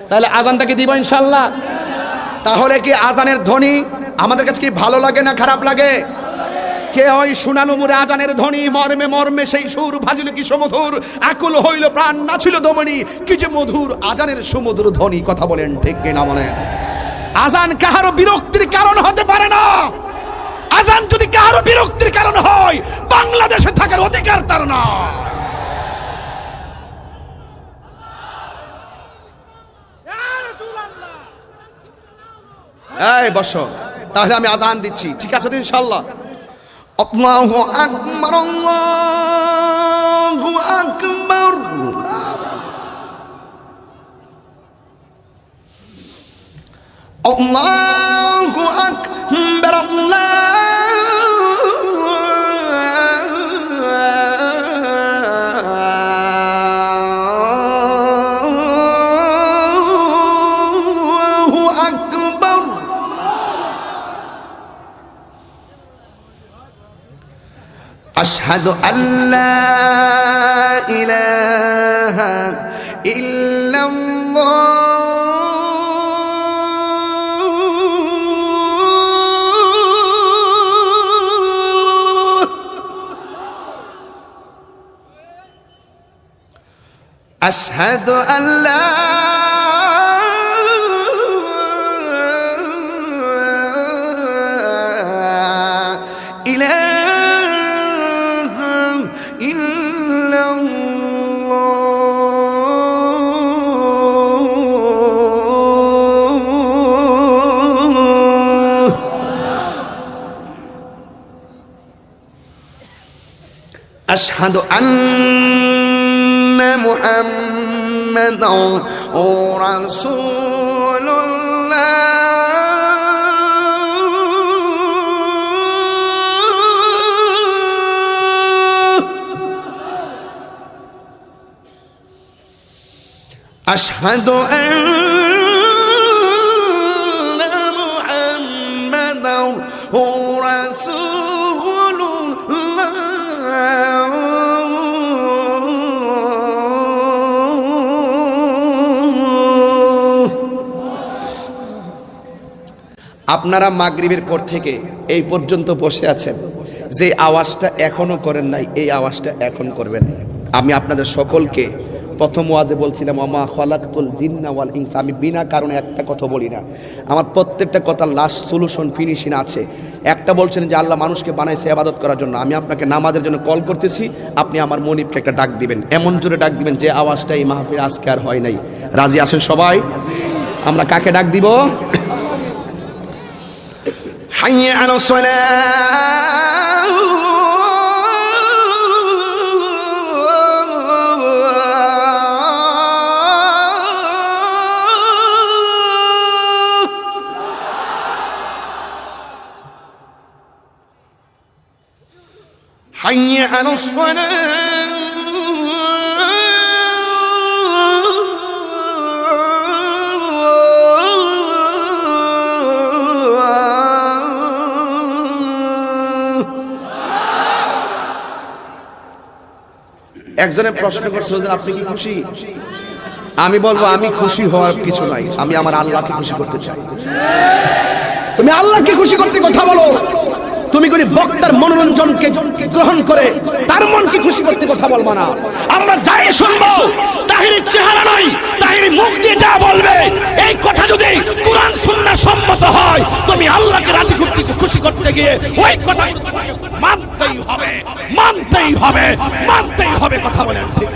তাহলে আজানটাকে দিব ইনশাআল্লাহ। তাহলে কি আজানের ধ্বনি আমাদের কাছে কি ভালো লাগে না খারাপ লাগে? কে ওই শুনানো মুরে আজানের ধ্বনি মর্মে মর্মে সেই সুর ভাজিল কি সমধুর, আকুল হইল প্রাণ নাছিল দমনি, কি যে মধুর আজানের সমুদ্র ধ্বনি। কথা বলেন ঠিক কিনা বলেন? আজান কাহারও বিরক্তির কারণ হতে পারে না। আজান যদি কাহারও বিরক্তির কারণ হয়, বাংলাদেশে থাকার অধিকার তার না। এই বসো, তাহলে আমি আজান দিচ্ছি, ঠিক আছে তো ইনশাআল্লাহ? আল্লাহু আকবার, আল্লাহু আকবার। আল্লাহু আকবার, আল্লাহু আকবার। আশহাদু আল্লা ইলাহা ইল্লাল্লাহ। আশহাদু আল্লা ইলাহা ইল্লাল্লাহ। আশহাদু আন্না মুহাম্মাদান রাসূলুল্লাহ। আশহাদু আন্না মুহাম্মাদান রাসূলুল্লাহ। আপনারা মাগরিবের পর থেকে এই পর্যন্ত বসে আছেন, যে আওয়াজটা এখনো করেন নাই এই আওয়াজটা এখন করবেন। আমি আপনাদের সকলকে প্রথম ওয়াজে বলছিলাম ওমা খালাকতুল জিন্না ওয়াল ইনসা, আমি বিনা কারণে একটা কথা বলি না। আমার প্রত্যেকটা কথা লাস্ট সলিউশন ফিনিশিং আছে। একটা বলছেন যে আল্লাহ মানুষকে বানাইছে ইবাদত করার জন্য, আমি আপনাকে নামাজের জন্য কল করতেছি, আপনি আমার মনিবকে একটা ডাক দিবেন, এমন জোরে ডাক দিবেন যে আওয়াজটা এই মাহফিলে আজকে আর হয় নাই। রাজি আছেন সবাই? আমরা কাকে ডাক দিব? হাইয়া আলাস সালাহ, হাইয়া আলাস সালাহ। একজনে প্রশ্ন করছে আপনি কি খুশি? আমি বলবো আমি খুশি হওয়ার কিছু নাই, আমি আমার আল্লাহকে খুশি করতে চাই। তুমি আল্লাহকে খুশি করতে কথা বলো, তুমি কোন বক্তার মনোরঞ্জনকে গ্রহণ করে তার মনকে খুশি করতে কথা বলবা না। আমরা যাই শুনবো তাহিরের চেহারা নয়, তাহিরের মুখ দিয়ে যা বলবে এই কথা যদি কুরআন সুন্নাহ সম্মত হয়, তুমি আল্লাহকে রাজি করতে খুশি করতে গিয়ে ওই কথা মানতেই হবে, মানতেই হবে, মানতেই হবে। কথা বলেন ঠিক?